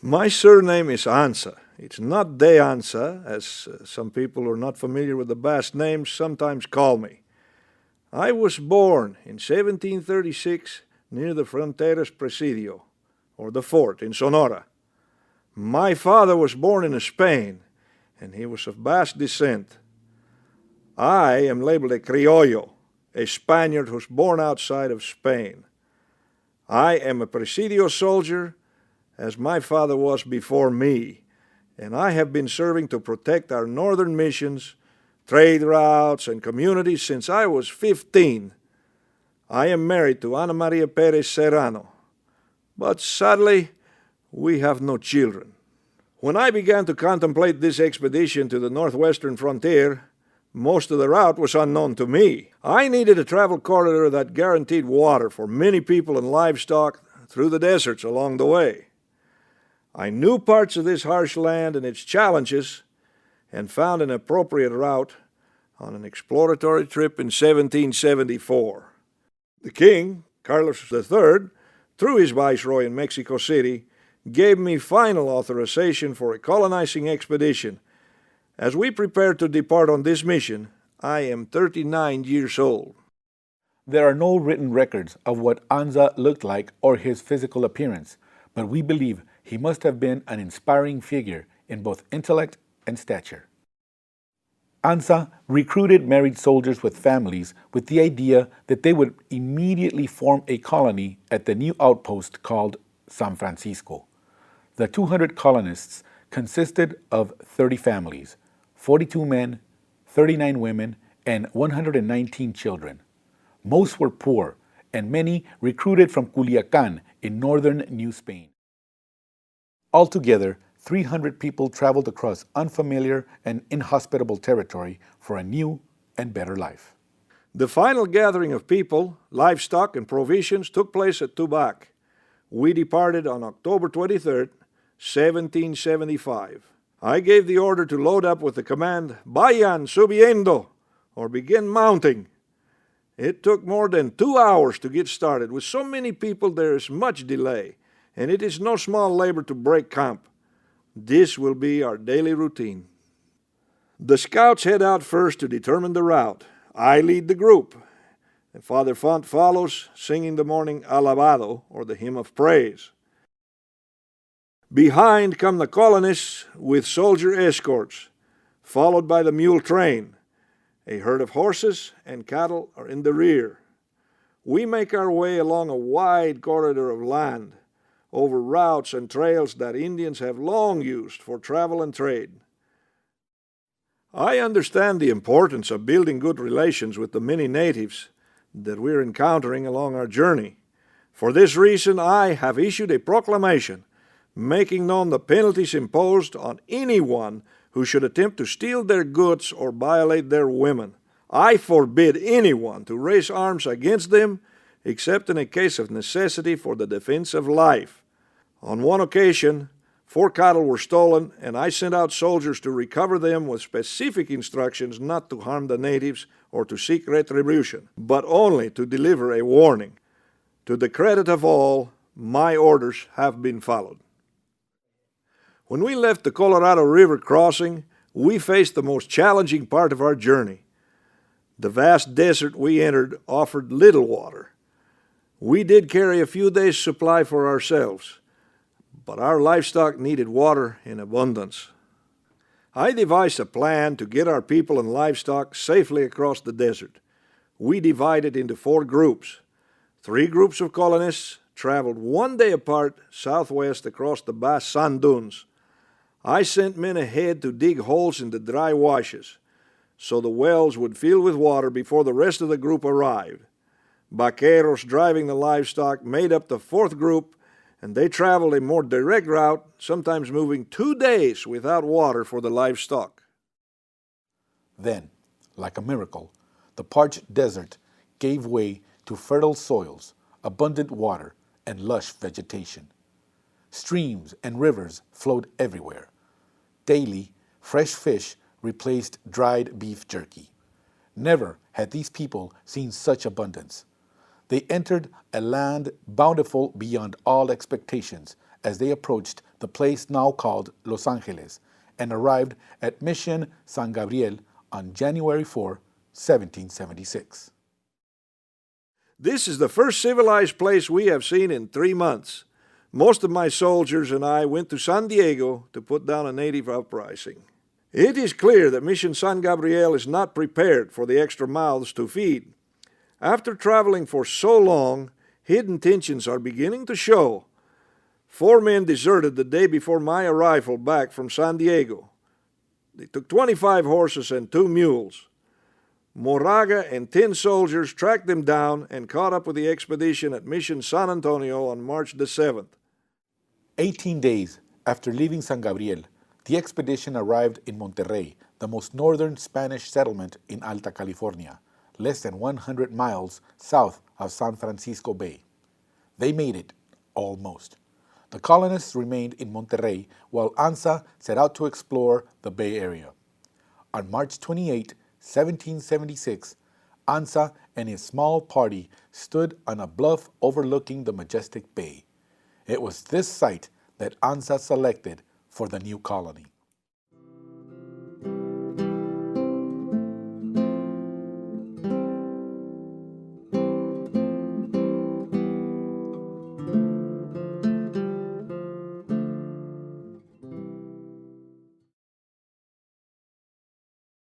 My surname is Ansa. It's not De Ansa, as some people who are not familiar with the Basque names sometimes call me. I was born in 1736 near the Fronteras Presidio, or the fort in Sonora. My father was born in Spain, and he was of Basque descent. I am labeled a Criollo, a Spaniard who's born outside of Spain. I am a Presidio soldier, as my father was before me, and I have been serving to protect our northern missions, trade routes, and communities since I was 15. I am married to Ana Maria Perez Serrano, but sadly, we have no children. When I began to contemplate this expedition to the northwestern frontier, most of the route was unknown to me. I needed a travel corridor that guaranteed water for many people and livestock through the deserts along the way. I knew parts of this harsh land and its challenges and found an appropriate route on an exploratory trip in 1774. The king, Carlos III, through his viceroy in Mexico City, gave me final authorization for a colonizing expedition. As we prepare to depart on this mission, I am 39 years old. There are no written records of what Anza looked like or his physical appearance, but we believe he must have been an inspiring figure in both intellect and stature. Anza recruited married soldiers with families with the idea that they would immediately form a colony at the new outpost called San Francisco. The 200 colonists consisted of 30 families, 42 men, 39 women, and 119 children. Most were poor, and many recruited from Culiacan in northern New Spain. Altogether, 300 people traveled across unfamiliar and inhospitable territory for a new and better life. The final gathering of people, livestock, and provisions took place at Tubac. We departed on October 23rd, 1775. I gave the order to load up with the command, "Vayan subiendo," or begin mounting. It took more than 2 hours to get started. With so many people, there is much delay, and it is no small labor to break camp. This will be our daily routine. The scouts head out first to determine the route. I lead the group, and Father Font follows, singing the morning alabado, or the hymn of praise. Behind come the colonists with soldier escorts, followed by the mule train. A herd of horses and cattle are in the rear. We make our way along a wide corridor of land, over routes and trails that Indians have long used for travel and trade. I understand the importance of building good relations with the many natives that we're encountering along our journey. For this reason, I have issued a proclamation making known the penalties imposed on anyone who should attempt to steal their goods or violate their women. I forbid anyone to raise arms against them except in a case of necessity for the defense of life. On one occasion, 4 cattle were stolen, and I sent out soldiers to recover them with specific instructions not to harm the natives or to seek retribution, but only to deliver a warning. To the credit of all, my orders have been followed. When we left the Colorado River crossing, we faced the most challenging part of our journey. The vast desert we entered offered little water. We did carry a few days' supply for ourselves, but our livestock needed water in abundance. I devised a plan to get our people and livestock safely across the desert. We divided into 4 groups. 3 groups of colonists traveled 1 day apart southwest across the Bass Sand Dunes. I sent men ahead to dig holes in the dry washes, so the wells would fill with water before the rest of the group arrived. Vaqueros driving the livestock made up the 4th group, and they traveled a more direct route, sometimes moving 2 days without water for the livestock. Then, like a miracle, the parched desert gave way to fertile soils, abundant water, and lush vegetation. Streams and rivers flowed everywhere. Daily, fresh fish replaced dried beef jerky. Never had these people seen such abundance. They entered a land bountiful beyond all expectations as they approached the place now called Los Angeles and arrived at Mission San Gabriel on January 4, 1776. This is the first civilized place we have seen in 3 months. Most of my soldiers and I went to San Diego to put down a native uprising. It is clear that Mission San Gabriel is not prepared for the extra mouths to feed. After traveling for so long, hidden tensions are beginning to show. 4 men deserted the day before my arrival back from San Diego. They took 25 horses and 2 mules. Moraga and 10 soldiers tracked them down and caught up with the expedition at Mission San Antonio on March the 7th. 18 days after leaving San Gabriel, the expedition arrived in Monterrey, the most northern Spanish settlement in Alta California, less than 100 miles south of San Francisco Bay. They made it, almost. The colonists remained in Monterrey while Anza set out to explore the Bay Area. On March 28, 1776, Anza and his small party stood on a bluff overlooking the majestic bay. It was this site that Anza selected for the new colony.